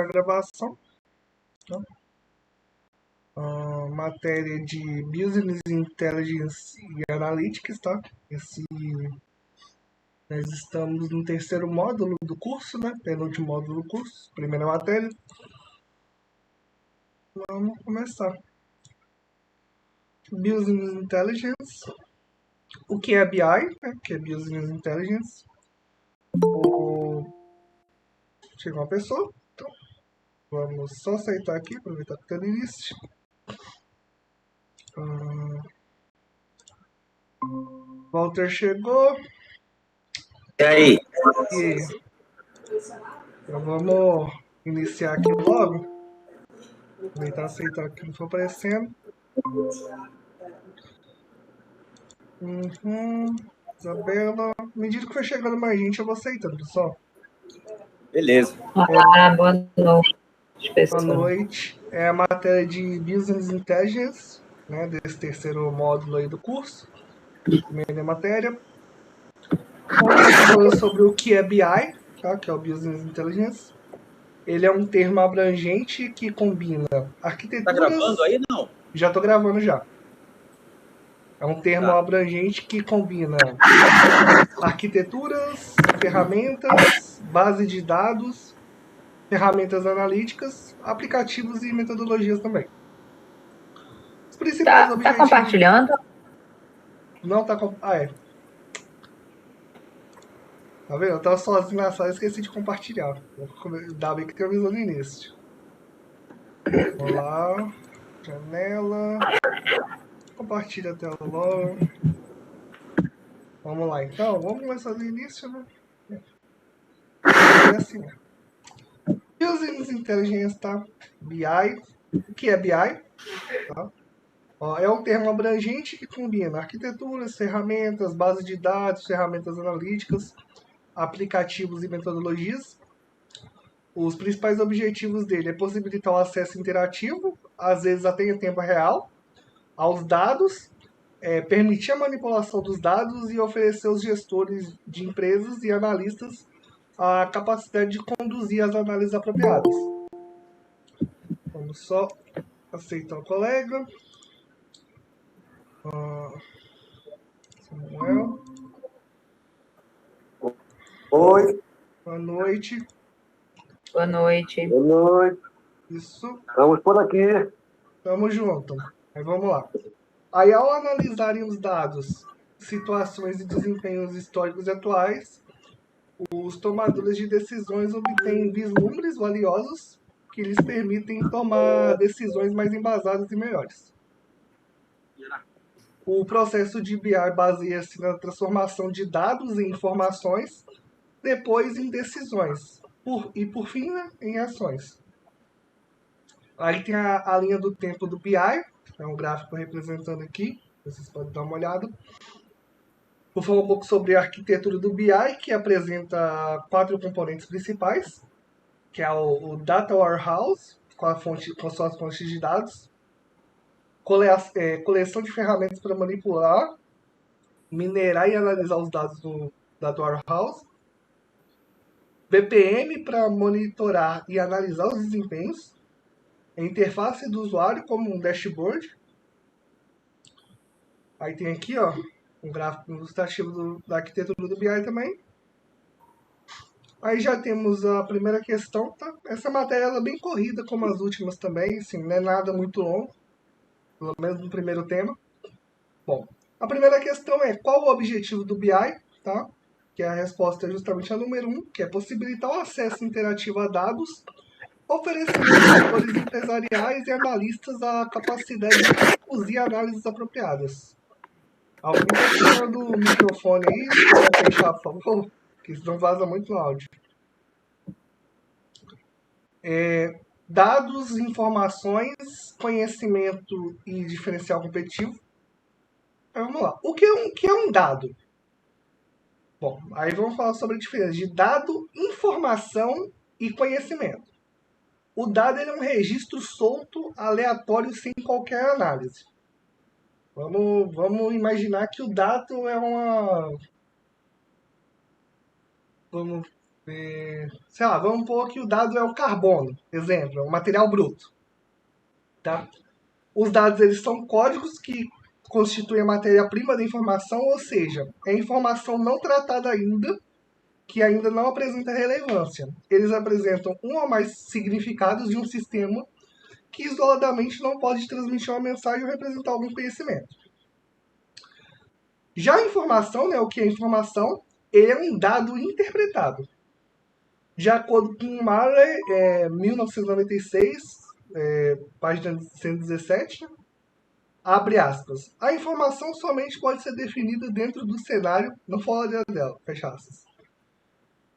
a gravação, tá? Matéria de Business Intelligence e Analytics, tá? Nós estamos no terceiro módulo do curso, né? Penúltimo módulo do curso, primeira matéria. Vamos começar. Business Intelligence. O que é BI, né? Que é Business Intelligence. Chegou uma pessoa, então vamos só aceitar aqui, aproveitar que está no início. Walter chegou. E aí? E então vamos iniciar aqui logo. Aproveitar e aceitar o que não for aparecendo. Isabela. À medida que for chegando mais gente, eu vou aceitando, pessoal. Beleza. Olá, boa noite, pessoal. Boa noite. É a matéria de Business Intelligence, né, desse terceiro módulo aí do curso. Primeira matéria. Vamos falar sobre o que é BI, tá, que é o Business Intelligence. Ele é um termo abrangente que combina arquiteturas... Tá gravando aí, não? Já estou gravando já. É um termo abrangente que combina arquiteturas, ferramentas, base de dados, ferramentas analíticas, aplicativos e metodologias também. Os principais objetivos... Tá compartilhando? Não tá... é. Tá vendo? Eu tava sozinho na sala e esqueci de compartilhar. Ainda bem que tem avisou no início. Vamos lá. Janela. Compartilha a tela logo. Vamos lá, então. Vamos começar do início, né? É assim, né? Business Intelligence, tá? BI. O que é BI? Tá? É um termo abrangente que combina arquiteturas, ferramentas, bases de dados, ferramentas analíticas, aplicativos e metodologias. Os principais objetivos dele é possibilitar o acesso interativo, às vezes até em tempo real, aos dados, permitir a manipulação dos dados e oferecer aos gestores de empresas e analistas a capacidade de conduzir as análises apropriadas. Vamos só aceitar o colega. Samuel. Oi. Boa noite. Boa noite. Boa noite. Isso. Estamos por aqui. Tamo junto. Aí vamos lá. Aí, ao analisarem os dados, situações e desempenhos históricos e atuais, os tomadores de decisões obtêm vislumbres valiosos que lhes permitem tomar decisões mais embasadas e melhores. O processo de BI baseia-se na transformação de dados em informações, depois em decisões, e por fim, né, em ações. Aí tem a linha do tempo do BI, é um gráfico representando aqui, vocês podem dar uma olhada. Vou falar um pouco sobre a arquitetura do BI, que apresenta 4 componentes principais, que é o Data Warehouse, com suas fontes de dados, coleção de ferramentas para manipular, minerar e analisar os dados do Data Warehouse, BPM para monitorar e analisar os desempenhos, a interface do usuário como um dashboard. Aí tem aqui, ó, um gráfico ilustrativo da arquitetura do BI também. Aí já temos a primeira questão, tá? Essa matéria é bem corrida, como as últimas também, assim, não é nada muito longo, pelo menos no primeiro tema. Bom, a primeira questão é qual o objetivo do BI, tá? Que a resposta é justamente a número 1, que é possibilitar o acesso interativo a dados, oferecendo aos setores empresariais e analistas a capacidade de conduzir análises apropriadas. Alguém está tirando o microfone aí? Pode fechar, por favor, que senão vaza muito no áudio. Dados, informações, conhecimento e diferencial competitivo. Aí vamos lá. O que é um dado? Bom, aí vamos falar sobre a diferença de dado, informação e conhecimento. O dado é um registro solto, aleatório, sem qualquer análise. Vamos imaginar que o dado é uma... Vamos sei lá, vamos pôr que o dado é o carbono, exemplo, é um material bruto, tá? Os dados, eles são códigos que constituem a matéria-prima da informação, ou seja, é informação não tratada ainda, que ainda não apresenta relevância. Eles apresentam um ou mais significados de um sistema que isoladamente não pode transmitir uma mensagem ou representar algum conhecimento. Já a informação, né, o que é informação, ele é um dado interpretado. De acordo com Marley, 1996, página 117, abre aspas. A informação somente pode ser definida dentro do cenário, não fora dela, fecha aspas.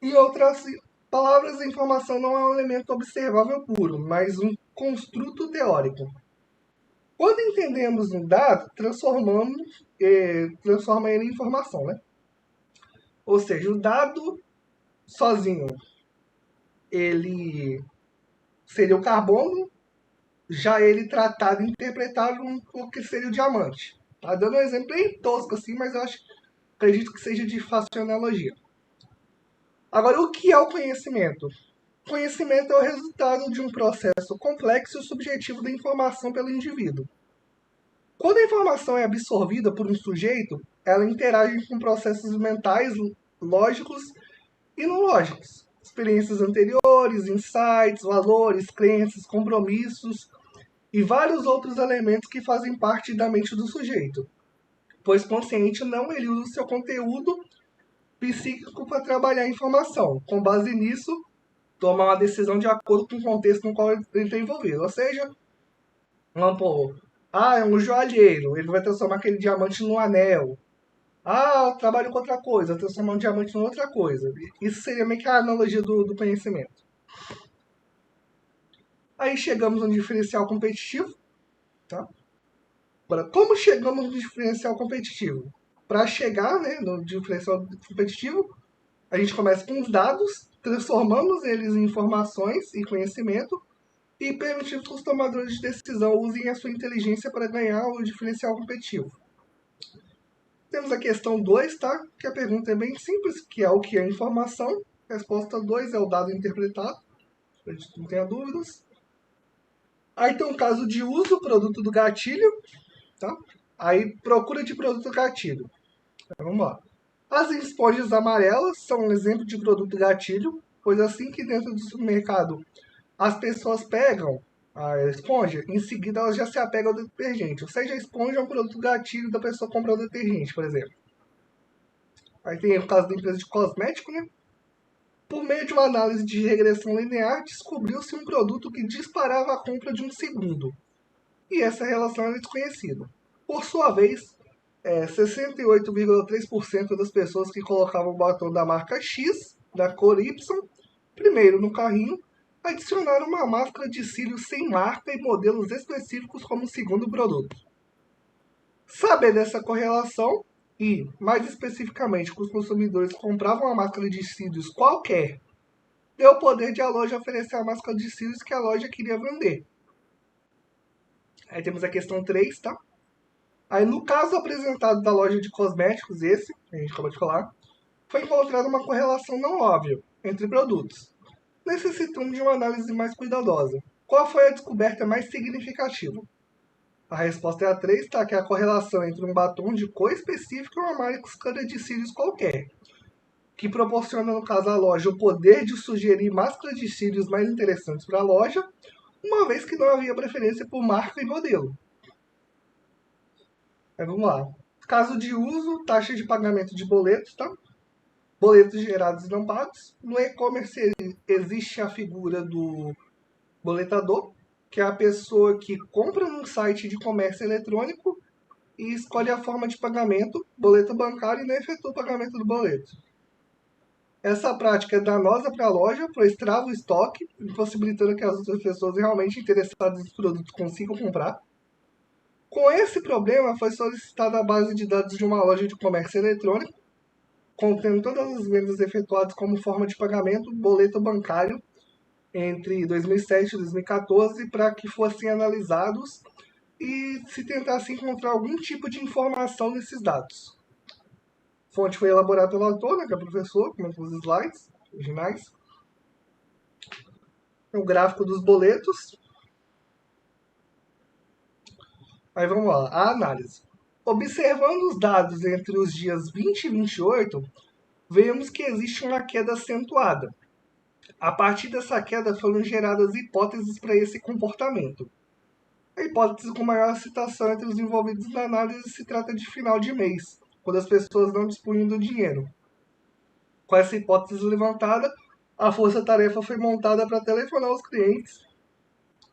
Em outras palavras, a informação não é um elemento observável puro, mas um construto teórico. Quando entendemos um dado, transforma ele em informação, né? Ou seja, o dado sozinho, ele seria o carbono, já ele tratado e interpretado o que seria o diamante. Tá dando um exemplo bem tosco assim, mas eu acredito que seja de fácil analogia. Agora, o que é o conhecimento? Conhecimento é o resultado de um processo complexo e subjetivo da informação pelo indivíduo. Quando a informação é absorvida por um sujeito, ela interage com processos mentais, lógicos e não lógicos. Experiências anteriores, insights, valores, crenças, compromissos e vários outros elementos que fazem parte da mente do sujeito. Pois consciente não, ele usa o seu conteúdo psíquico para trabalhar a informação. Com base nisso, toma uma decisão de acordo com o contexto no qual ele está envolvido. Ou seja, vamos pôr, é um joalheiro, ele vai transformar aquele diamante num anel. Eu trabalho com outra coisa, transformar um diamante em outra coisa. Isso seria meio que a analogia do conhecimento. Aí chegamos no diferencial competitivo. Tá? Agora, como chegamos no diferencial competitivo? Para chegar, né, no diferencial competitivo, a gente começa com os dados, transformamos eles em informações e conhecimento e permitimos que os tomadores de decisão usem a sua inteligência para ganhar o diferencial competitivo. Temos a questão 2, tá? Que a pergunta é bem simples, que é o que é informação. Resposta 2 é o dado interpretado. A gente não tenha dúvidas. Aí tem um caso de uso, produto do gatilho. Tá? Aí procura de produto gatilho. Então, vamos lá. As esponjas amarelas são um exemplo de produto gatilho, pois assim que dentro do supermercado as pessoas pegam a esponja, em seguida elas já se apegam ao detergente. Ou seja, a esponja é um produto gatilho da pessoa comprar o detergente, por exemplo. Aí tem o caso da empresa de cosmético, né? Por meio de uma análise de regressão linear, descobriu-se um produto que disparava a compra de um segundo. E essa relação era desconhecida. Por sua vez, 68,3% das pessoas que colocavam o batom da marca X, da cor Y, primeiro no carrinho, adicionaram uma máscara de cílios sem marca e modelos específicos como segundo produto. Saber dessa correlação e, mais especificamente, que os consumidores compravam uma máscara de cílios qualquer, deu o poder de a loja oferecer a máscara de cílios que a loja queria vender. Aí temos a questão 3, tá? Aí no caso apresentado da loja de cosméticos, esse, que a gente acabou de falar, foi encontrada uma correlação não óbvia entre produtos, necessitando de uma análise mais cuidadosa. Qual foi a descoberta mais significativa? A resposta é a 3, tá? Que é a correlação entre um batom de cor específica e uma máscara de cílios qualquer, que proporciona, no caso, à loja o poder de sugerir máscaras de cílios mais interessantes para a loja, uma vez que não havia preferência por marca e modelo. Aí vamos lá. Caso de uso, taxa de pagamento de boletos, tá? Boletos gerados e não pagos. No e-commerce existe a figura do boletador, que é a pessoa que compra num site de comércio eletrônico e escolhe a forma de pagamento, boleto bancário, e não efetua o pagamento do boleto. Essa prática é danosa para a loja, pois trava o estoque, impossibilitando que as outras pessoas realmente interessadas nos produtos consigam comprar. Com esse problema, foi solicitada a base de dados de uma loja de comércio eletrônico, contendo todas as vendas efetuadas como forma de pagamento, boleto bancário, entre 2007 e 2014, para que fossem analisados e se tentasse encontrar algum tipo de informação nesses dados. A fonte foi elaborada pelo autor, né, que é o professor, como os slides. originais. O gráfico dos boletos. Aí vamos lá, a análise. Observando os dados entre os dias 20 e 28, vemos que existe uma queda acentuada. A partir dessa queda foram geradas hipóteses para esse comportamento. A hipótese com maior citação entre os envolvidos na análise se trata de final de mês, quando as pessoas não dispunham do dinheiro. Com essa hipótese levantada, a força-tarefa foi montada para telefonar os clientes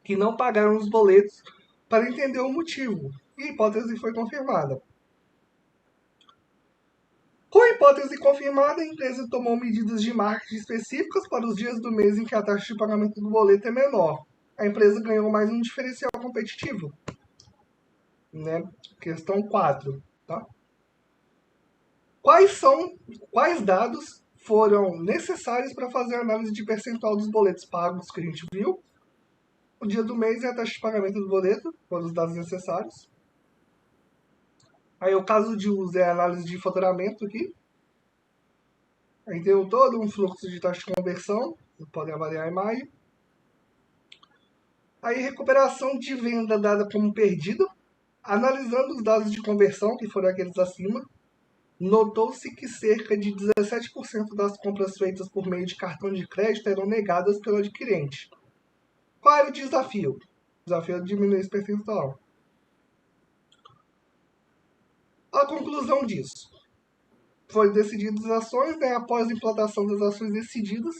que não pagaram os boletos para entender o motivo, e a hipótese foi confirmada. Com a hipótese confirmada, a empresa tomou medidas de marketing específicas para os dias do mês em que a taxa de pagamento do boleto é menor. A empresa ganhou mais um diferencial competitivo. Né? Questão 4. Tá? Quais dados foram necessários para fazer a análise de percentual dos boletos pagos que a gente viu? O dia do mês e a taxa de pagamento do boleto foram os dados necessários. Aí o caso de uso é a análise de faturamento aqui. Aí tem todo um fluxo de taxa de conversão, vocês podem avaliar a imagem. Aí recuperação de venda dada como perdida. Analisando os dados de conversão, que foram aqueles acima, notou-se que cerca de 17% das compras feitas por meio de cartão de crédito eram negadas pelo adquirente. Qual era o desafio? O desafio é diminuir esse percentual. A conclusão disso. Foram decididas as ações, né? Após a implantação das ações decididas,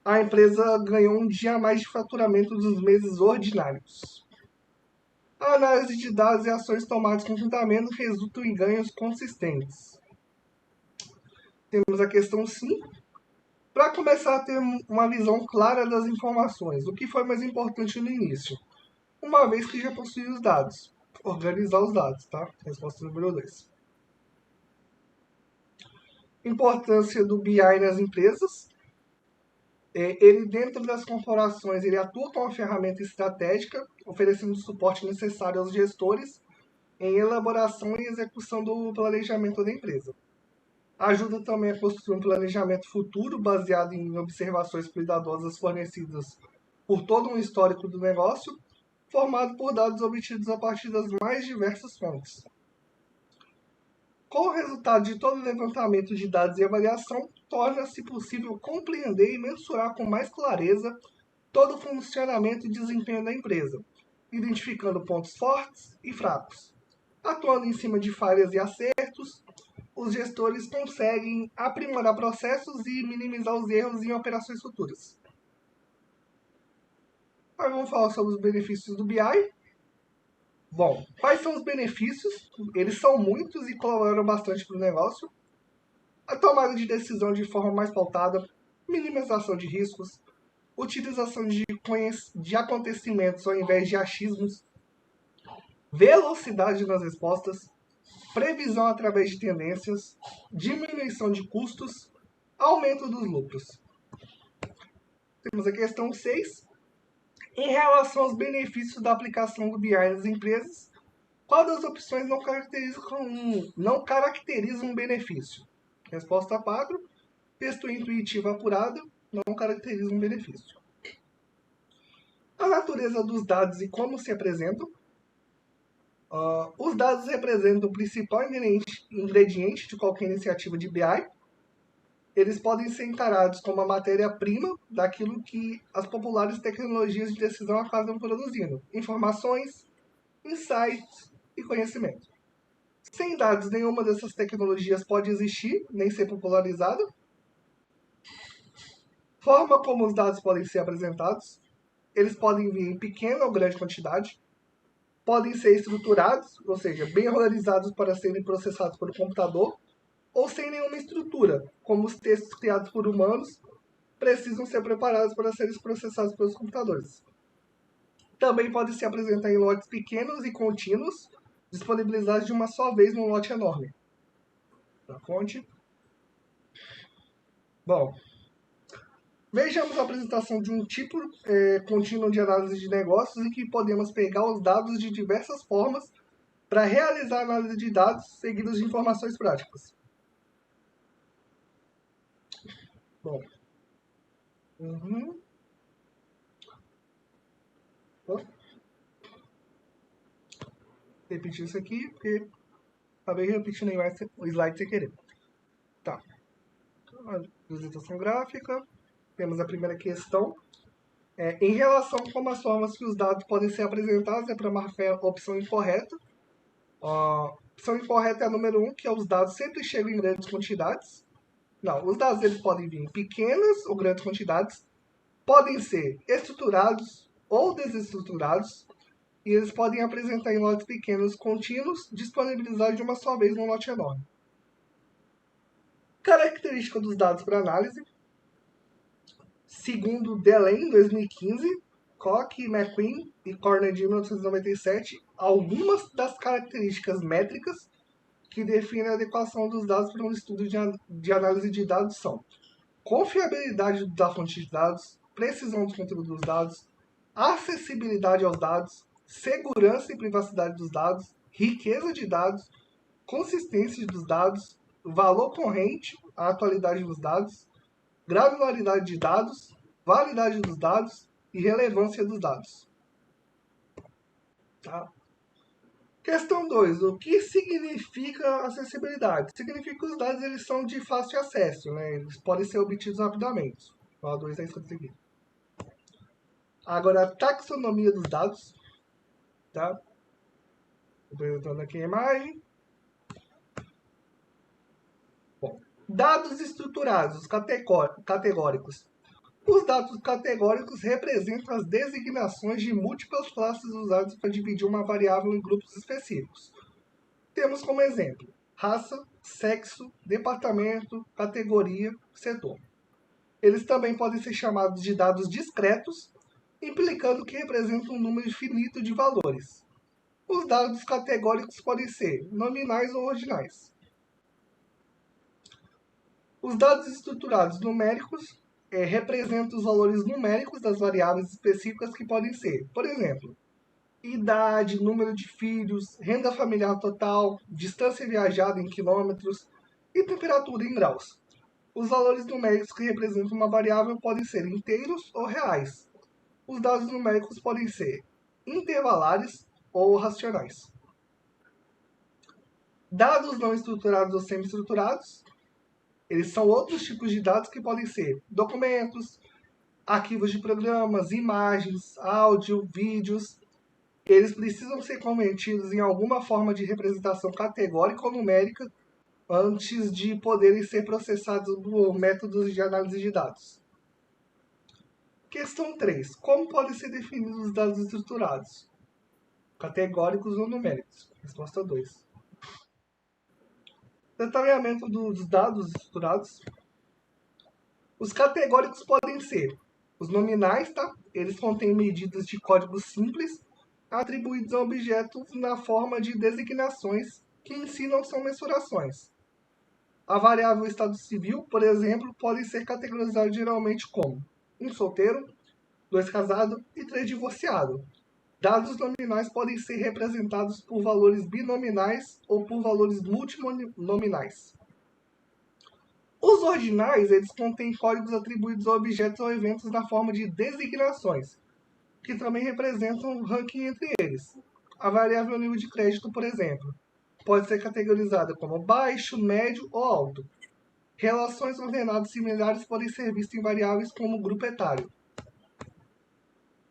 a empresa ganhou um dia a mais de faturamento dos meses ordinários. A análise de dados e ações tomadas conjuntamente resultam em ganhos consistentes. Temos a questão 5. Para começar a ter uma visão clara das informações, o que foi mais importante no início? Uma vez que já possui os dados. Organizar os dados, tá? Resposta número 2. Importância do BI nas empresas. Ele, dentro das corporações, ele atua como uma ferramenta estratégica, oferecendo o suporte necessário aos gestores em elaboração e execução do planejamento da empresa. Ajuda também a construir um planejamento futuro baseado em observações cuidadosas fornecidas por todo um histórico do negócio, formado por dados obtidos a partir das mais diversas fontes. Com o resultado de todo o levantamento de dados e avaliação, torna-se possível compreender e mensurar com mais clareza todo o funcionamento e desempenho da empresa, identificando pontos fortes e fracos. Atuando em cima de falhas e acertos, os gestores conseguem aprimorar processos e minimizar os erros em operações futuras. Agora vamos falar sobre os benefícios do BI. Bom, quais são os benefícios? Eles são muitos e colaboram bastante para o negócio. A tomada de decisão de forma mais pautada, minimização de riscos, utilização de acontecimentos ao invés de achismos, velocidade nas respostas, previsão através de tendências, diminuição de custos, aumento dos lucros. Temos a questão 6. Em relação aos benefícios da aplicação do BI nas empresas, qual das opções não caracteriza um benefício? Resposta 4. Texto intuitivo apurado não caracteriza um benefício. A natureza dos dados e como se apresentam. Os dados representam o principal ingrediente de qualquer iniciativa de BI. Eles podem ser encarados como a matéria-prima daquilo que as populares tecnologias de decisão acabam produzindo. Informações, insights e conhecimento. Sem dados, nenhuma dessas tecnologias pode existir, nem ser popularizada. Forma como os dados podem ser apresentados. Eles podem vir em pequena ou grande quantidade. Podem ser estruturados, ou seja, bem organizados para serem processados pelo computador, ou sem nenhuma estrutura, como os textos criados por humanos precisam ser preparados para serem processados pelos computadores. Também podem se apresentar em lotes pequenos e contínuos, disponibilizados de uma só vez num lote enorme. Da fonte. Bom, vejamos a apresentação de um tipo contínuo de análise de negócios em que podemos pegar os dados de diversas formas para realizar a análise de dados seguidos de informações práticas. Bom, Uhum. Ó, repetir isso aqui, porque acabei repetindo aí o slide sem querer. Tá. A apresentação gráfica. Temos a primeira questão. Em relação com as formas que os dados podem ser apresentados, para marcar a opção incorreta. A opção incorreta é a número 1, que é os dados sempre chegam em grandes quantidades. Não, os dados eles podem vir em pequenas ou grandes quantidades, podem ser estruturados ou desestruturados, e eles podem apresentar em lotes pequenos contínuos, disponibilizados de uma só vez num lote enorme. Característica dos dados para análise. Segundo Delaine, 2015, Koch, McQueen e Cornell, 1997, algumas das características métricas que definem a adequação dos dados para um estudo de análise de dados são confiabilidade da fonte de dados, precisão do conteúdo dos dados, acessibilidade aos dados, segurança e privacidade dos dados, riqueza de dados, consistência dos dados, valor corrente, a atualidade dos dados, granularidade de dados, validade dos dados e relevância dos dados. Tá? Questão 2. O que significa acessibilidade? Significa que os dados eles são de fácil acesso, né? Eles podem ser obtidos rapidamente. O A2 é escrito aqui. Agora, a taxonomia dos dados. Tá? Apresentando aqui a imagem. Bom, dados estruturados, categóricos. Os dados categóricos representam as designações de múltiplas classes usadas para dividir uma variável em grupos específicos. Temos como exemplo raça, sexo, departamento, categoria, setor. Eles também podem ser chamados de dados discretos, implicando que representam um número finito de valores. Os dados categóricos podem ser nominais ou ordinais. Os dados estruturados numéricos representam os valores numéricos das variáveis específicas que podem ser, por exemplo, idade, número de filhos, renda familiar total, distância viajada em quilômetros e temperatura em graus. Os valores numéricos que representam uma variável podem ser inteiros ou reais. Os dados numéricos podem ser intervalares ou racionais. Dados não estruturados ou semi-estruturados, eles são outros tipos de dados que podem ser documentos, arquivos de programas, imagens, áudio, vídeos. Eles precisam ser convertidos em alguma forma de representação categórica ou numérica antes de poderem ser processados por métodos de análise de dados. Questão 3. Como podem ser definidos os dados estruturados? Categóricos ou numéricos? Resposta 2. Detalhamento dos dados estruturados. Os categóricos podem ser os nominais, tá? Eles contêm medidas de código simples atribuídos a objetos na forma de designações que em si não são mensurações. A variável estado civil, por exemplo, pode ser categorizada geralmente como 1 solteiro, 2 casado e 3 divorciado. Dados nominais podem ser representados por valores binominais ou por valores multinominais. Os ordinais, eles contêm códigos atribuídos a objetos ou eventos na forma de designações, que também representam um ranking entre eles. A variável nível de crédito, por exemplo, pode ser categorizada como baixo, médio ou alto. Relações ordenadas similares podem ser vistas em variáveis como grupo etário.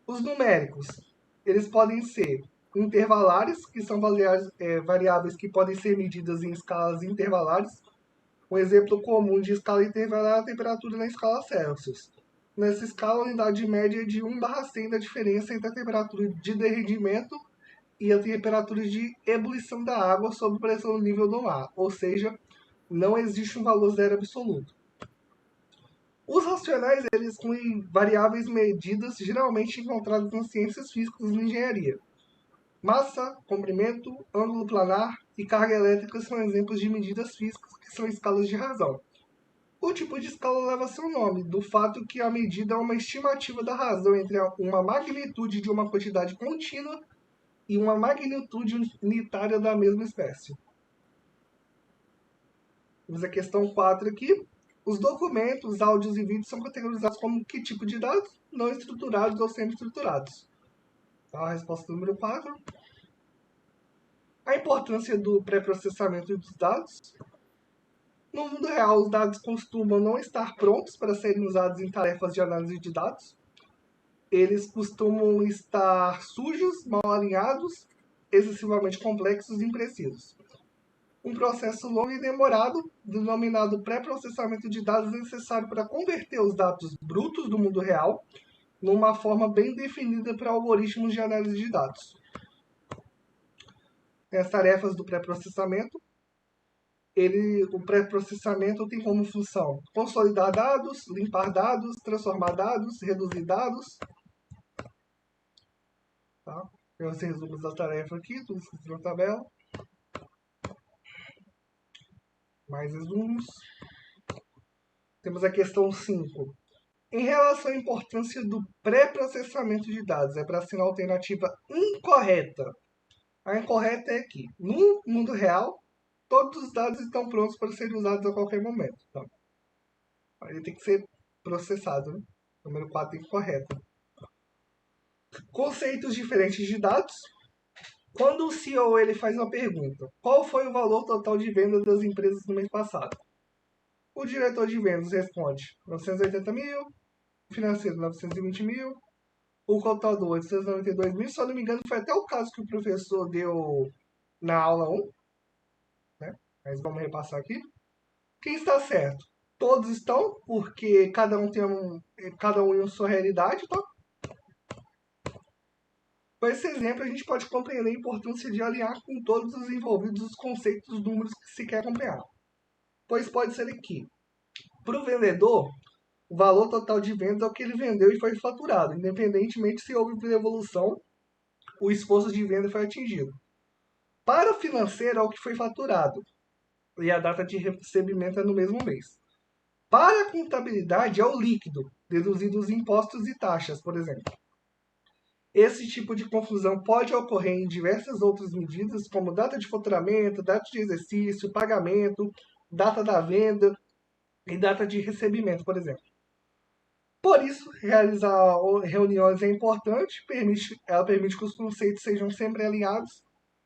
Os numéricos, eles podem ser intervalares, que são variáveis que podem ser medidas em escalas intervalares. Um exemplo comum de escala intervalar é a temperatura na escala Celsius. Nessa escala, a unidade média é de 1/100 da diferença entre a temperatura de derretimento e a temperatura de ebulição da água sob pressão no nível do mar, ou seja, não existe um valor zero absoluto. Os racionais, eles incluem variáveis medidas geralmente encontradas nas ciências físicas e na engenharia. Massa, comprimento, ângulo planar e carga elétrica são exemplos de medidas físicas que são escalas de razão. O tipo de escala leva seu nome, do fato que a medida é uma estimativa da razão entre uma magnitude de uma quantidade contínua e uma magnitude unitária da mesma espécie. Vamos à questão 4 aqui. Os documentos, áudios e vídeos são categorizados como que tipo de dados? Não estruturados ou semi-estruturados. Tá? A resposta número 4. A importância do pré-processamento dos dados. No mundo real, os dados costumam não estar prontos para serem usados em tarefas de análise de dados. Eles costumam estar sujos, mal alinhados, excessivamente complexos e imprecisos. Um processo longo e demorado, denominado pré-processamento de dados, é necessário para converter os dados brutos do mundo real numa forma bem definida para algoritmos de análise de dados. Tem as tarefas do pré-processamento. O pré-processamento tem como função consolidar dados, limpar dados, transformar dados, reduzir dados. Tá? Tem os resumos da tarefa aqui, tudo escrito na tabela. Mais resumos. Temos a questão 5. Em relação à importância do pré-processamento de dados, é para ser uma alternativa incorreta. A incorreta é que, no mundo real, todos os dados estão prontos para serem usados a qualquer momento. Então, ele tem que ser processado. Né? Número 4 é incorreta. Conceitos diferentes de dados. Quando o CEO ele faz uma pergunta, qual foi o valor total de vendas das empresas no mês passado? O diretor de vendas responde 980 mil, o financeiro 920 mil, o contador 892 mil, se eu não me engano foi até o caso que o professor deu na aula 1, né? Mas vamos repassar aqui. Quem está certo? Todos estão, porque cada um em sua realidade, tá? Com esse exemplo, a gente pode compreender a importância de alinhar com todos os envolvidos os conceitos dos números que se quer acompanhar. Pois pode ser que, para o vendedor, o valor total de vendas é o que ele vendeu e foi faturado, independentemente se houve devolução, o esforço de venda foi atingido. Para o financeiro é o que foi faturado, e a data de recebimento é no mesmo mês. Para a contabilidade é o líquido, deduzido os impostos e taxas, por exemplo. Esse tipo de confusão pode ocorrer em diversas outras medidas, como data de faturamento, data de exercício, pagamento, data da venda e data de recebimento, por exemplo. Por isso, realizar reuniões é importante, ela permite que os conceitos sejam sempre alinhados,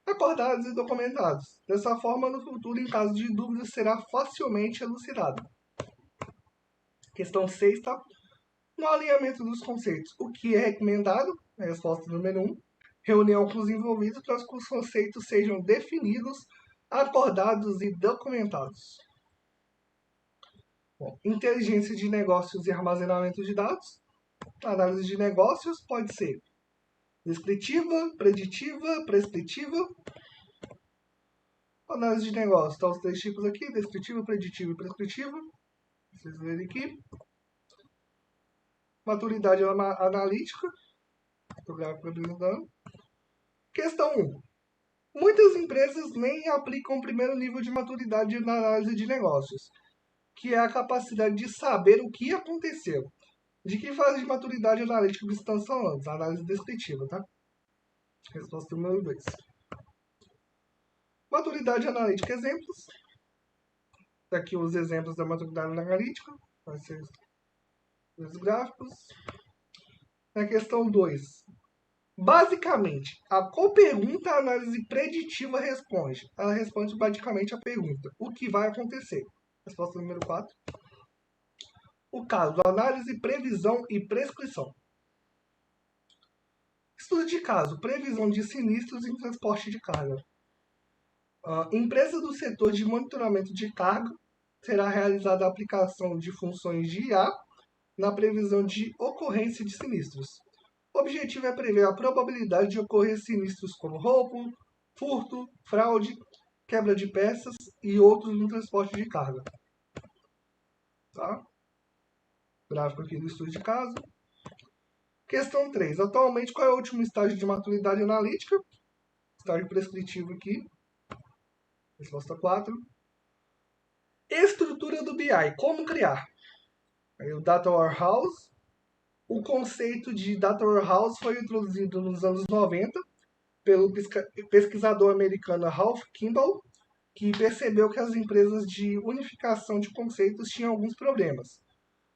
acordados e documentados. Dessa forma, no futuro, em caso de dúvida, será facilmente elucidado. Questão 6, tá? No alinhamento dos conceitos, o que é recomendado? A resposta número 1. Reunião com os envolvidos para que os conceitos sejam definidos, acordados e documentados. Bom, inteligência de negócios e armazenamento de dados. A análise de negócios pode ser descritiva, preditiva, prescritiva. Análise de negócios, tá os 3 tipos aqui, descritiva, preditiva e prescritiva. Vocês verem aqui. Maturidade analítica. Estou apresentando. Questão 1. Muitas empresas nem aplicam o primeiro nível de maturidade na análise de negócios, que é a capacidade de saber o que aconteceu. De que fase de maturidade analítica que estamos falando? A análise descritiva, tá? Resposta número 2. Maturidade analítica, exemplos. Aqui os exemplos da maturidade analítica. Vai ser os gráficos. Na questão 2. Basicamente, a qual pergunta a análise preditiva responde? Ela responde basicamente a pergunta: o que vai acontecer? Resposta número 4. O caso, análise, previsão e prescrição. Estudo de caso, previsão de sinistros em transporte de carga. Empresa do setor de monitoramento de carga será realizada a aplicação de funções de IA na previsão de ocorrência de sinistros. O objetivo é prever a probabilidade de ocorrer sinistros como roubo, furto, fraude, quebra de peças e outros no transporte de carga. Tá? Gráfico aqui do estudo de caso. Questão 3. Atualmente, qual é o último estágio de maturidade analítica? Estágio prescritivo aqui. Resposta 4. Estrutura do BI. Como criar? Aí, o Data Warehouse. O conceito de Data Warehouse foi introduzido nos anos 90 pelo pesquisador americano Ralph Kimball que percebeu que as empresas de unificação de conceitos tinham alguns problemas,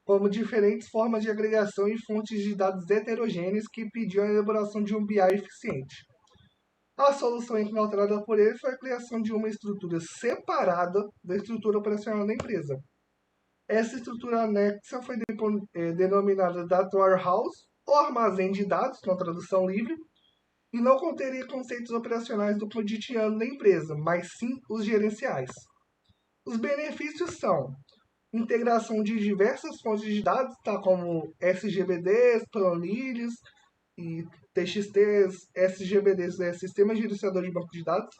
como diferentes formas de agregação e fontes de dados heterogêneas que pediam a elaboração de um BI eficiente. A solução encontrada por ele foi a criação de uma estrutura separada da estrutura operacional da empresa. Essa estrutura anexa foi denominada Data Warehouse, ou armazém de dados, na tradução livre, e não conteria conceitos operacionais do cotidiano da empresa, mas sim os gerenciais. Os benefícios são integração de diversas fontes de dados, tá, como SGBDs, planilhas e TXTs, SGBDs, Sistema Gerenciador de Banco de Dados.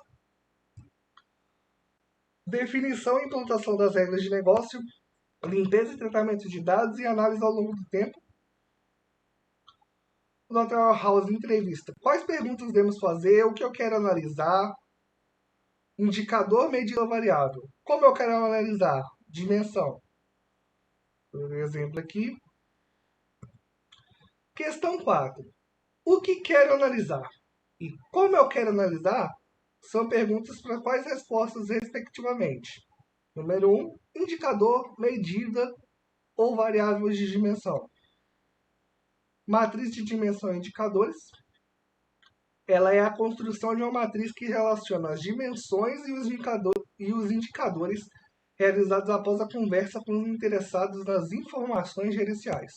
Definição e implantação das regras de negócio, limpeza e tratamento de dados e análise ao longo do tempo. O Data Warehouse entrevista. Quais perguntas devemos fazer? O que eu quero analisar? Indicador, medida, variável. Como eu quero analisar? Dimensão. Por exemplo aqui. Questão 4. O que quero analisar? E como eu quero analisar? São perguntas para quais respostas, respectivamente. Número 1. Indicador, medida ou variável de dimensão. Matriz de dimensão e indicadores. Ela é a construção de uma matriz que relaciona as dimensões e os indicadores realizados após a conversa com os interessados nas informações gerenciais.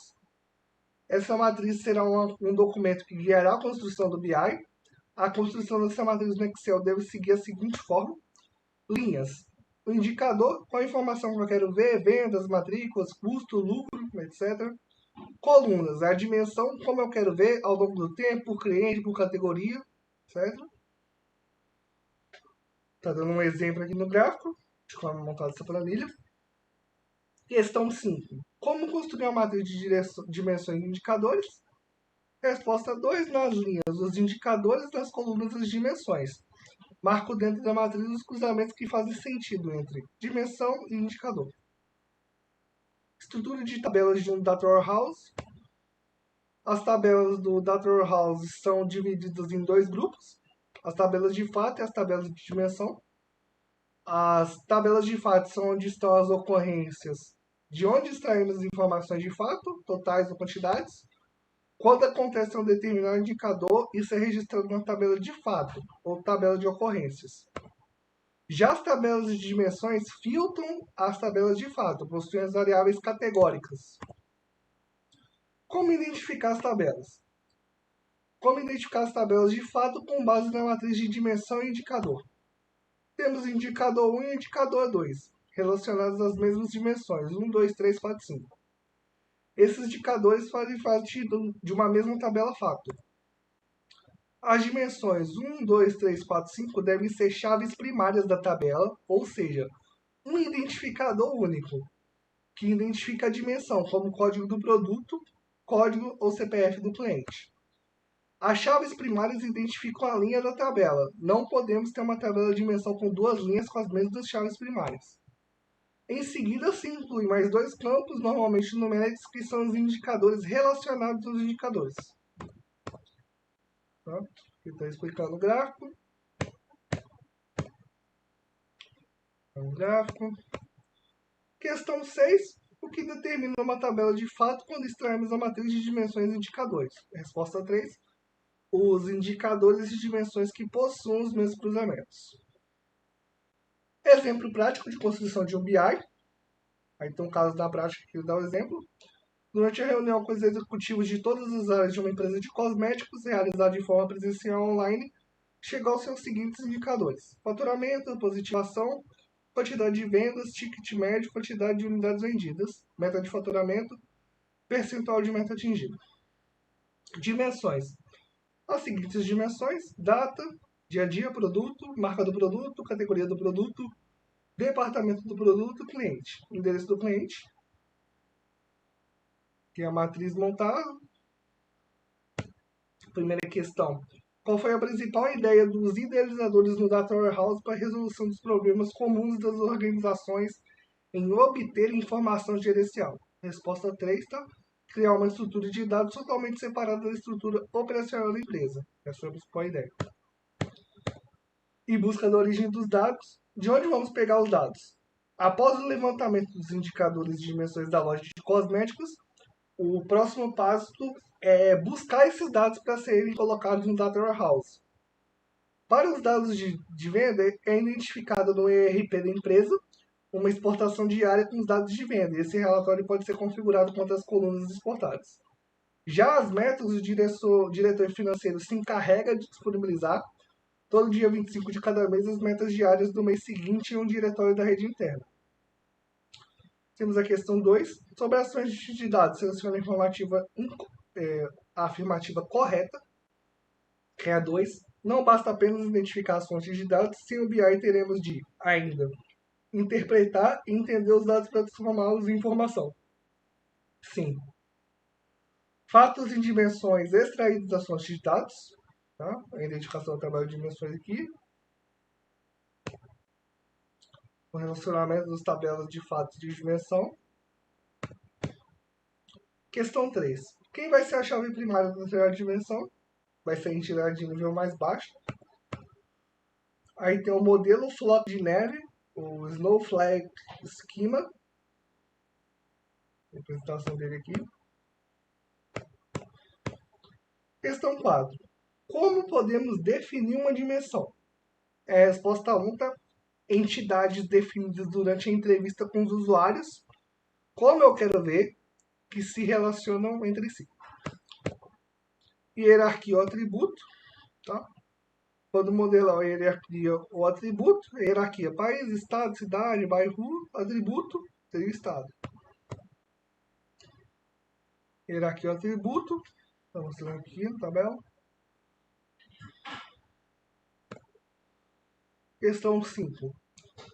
Essa matriz será um documento que guiará a construção do BI. A construção dessa matriz no Excel deve seguir a seguinte forma. Linhas. O indicador, qual a informação que eu quero ver, vendas, matrículas, custo, lucro, etc. Colunas, a dimensão, como eu quero ver ao longo do tempo, por cliente, por categoria, certo? Está dando um exemplo aqui no gráfico de como montar essa planilha. Questão 5. Como construir uma matriz de dimensões e indicadores? Resposta 2. Nas linhas, os indicadores das colunas das dimensões. Marco dentro da matriz os cruzamentos que fazem sentido entre dimensão e indicador. Estrutura de tabelas de um Data Warehouse. As tabelas do Data Warehouse são divididas em 2 grupos. As tabelas de fato e as tabelas de dimensão. As tabelas de fato são onde estão as ocorrências de onde extraímos informações de fato, totais ou quantidades. Quando acontece um determinado indicador, isso é registrado na tabela de fato, ou tabela de ocorrências. Já as tabelas de dimensões filtram as tabelas de fato, possuem as variáveis categóricas. Como identificar as tabelas? Como identificar as tabelas de fato com base na matriz de dimensão e indicador? Temos indicador 1 e indicador 2, relacionados às mesmas dimensões, 1, 2, 3, 4, 5. Esses indicadores fazem parte de uma mesma tabela fato. As dimensões 1, 2, 3, 4, 5 devem ser chaves primárias da tabela, ou seja, um identificador único, que identifica a dimensão, como o código do produto, código ou CPF do cliente. As chaves primárias identificam a linha da tabela. Não podemos ter uma tabela de dimensão com 2 linhas com as mesmas chaves primárias. Em seguida, se inclui mais 2 campos, normalmente numéricos, que são os indicadores relacionados aos indicadores. Tá? Aqui está explicando o gráfico. Questão 6. O que determina uma tabela de fato quando extraímos a matriz de dimensões e indicadores? Resposta 3. Os indicadores de dimensões que possuem os mesmos cruzamentos. Exemplo prático de construção de um BI. Aí tem um caso da prática que dá o exemplo. Durante a reunião com os executivos de todas as áreas de uma empresa de cosméticos, realizada de forma presencial online, chegou aos seus seguintes indicadores: faturamento, positivação, quantidade de vendas, ticket médio, quantidade de unidades vendidas, meta de faturamento, percentual de meta atingida. Dimensões. As seguintes dimensões: data, dia a dia, produto, marca do produto, categoria do produto, departamento do produto, cliente. Endereço do cliente. Tem a matriz montada. Primeira questão. Qual foi a principal ideia dos idealizadores no Data Warehouse para a resolução dos problemas comuns das organizações em obter informação gerencial? Resposta 3, tá? Criar uma estrutura de dados totalmente separada da estrutura operacional da empresa. Essa foi a principal ideia. Em busca da origem dos dados, De onde vamos pegar os dados? Após o levantamento dos indicadores de dimensões da loja de cosméticos, o próximo passo é buscar esses dados para serem colocados no Data Warehouse. Para os dados de venda, é identificado no ERP da empresa uma exportação diária com os dados de venda. Esse relatório pode ser configurado quanto às colunas exportadas. Já as metas, o diretor financeiro se encarrega de disponibilizar todo dia 25 de cada mês as metas diárias do mês seguinte em um diretório da rede interna. Temos a questão 2. Sobre ações de dados, selecione a a afirmativa correta, que é a 2. Não basta apenas identificar as fontes de dados, sem o BI teremos de, ainda, interpretar e entender os dados para transformá-los em informação. Sim. Fatos em dimensões extraídos das fontes de dados. Tá? A identificação do trabalho de dimensões aqui. O relacionamento das tabelas de fatos de dimensão. Questão 3. Quem vai ser a chave primária da tabela de dimensão? Vai ser a entidade de nível mais baixo. Aí tem o modelo floco de neve, o Snowflake Schema. A apresentação dele aqui. Questão 4. Como podemos definir uma dimensão? Resposta 1, tá? Entidades definidas durante a entrevista com os usuários, como eu quero ver, que se relacionam entre si. Hierarquia ou atributo, tá? Quando modelar a hierarquia ou atributo, hierarquia país, estado, cidade, bairro, atributo, seria estado. Hierarquia ou atributo, estou mostrando aqui na tabela. Questão 5.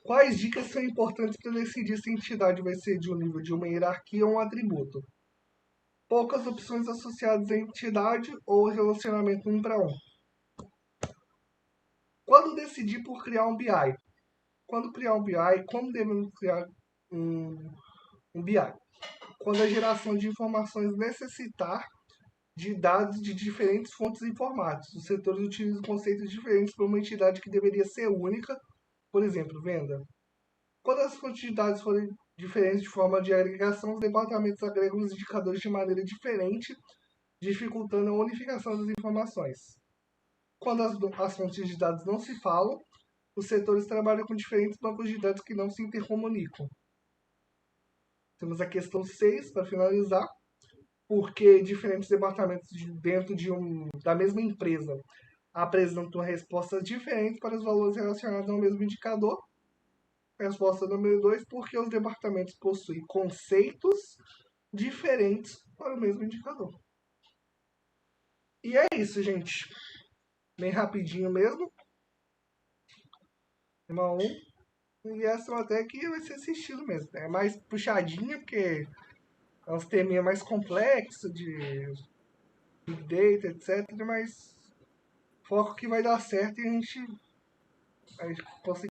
Quais dicas são importantes para decidir se a entidade vai ser de um nível de uma hierarquia ou um atributo? Poucas opções associadas à entidade ou relacionamento 1 para 1. Quando decidir por criar um BI? Quando criar um BI, como devemos criar um BI? Quando a geração de informações necessitar de dados de diferentes fontes e formatos. Os setores utilizam conceitos diferentes para uma entidade que deveria ser única, por exemplo, venda. Quando as fontes de dados forem diferentes de forma de agregação, os departamentos agregam os indicadores de maneira diferente, dificultando a unificação das informações. Quando as fontes de dados não se falam, os setores trabalham com diferentes bancos de dados que não se intercomunicam. Temos a questão 6 para finalizar. Porque diferentes departamentos dentro da mesma empresa apresentam respostas diferentes para os valores relacionados ao mesmo indicador. Resposta número 2, porque os departamentos possuem conceitos diferentes para o mesmo indicador. E é isso, gente. Bem rapidinho mesmo. Tema 1. E essa até que vai ser assistido mesmo. É mais puxadinha, porque é uns teminha mais complexos de Big Data, etc. Mas foco que vai dar certo e a gente vai conseguir.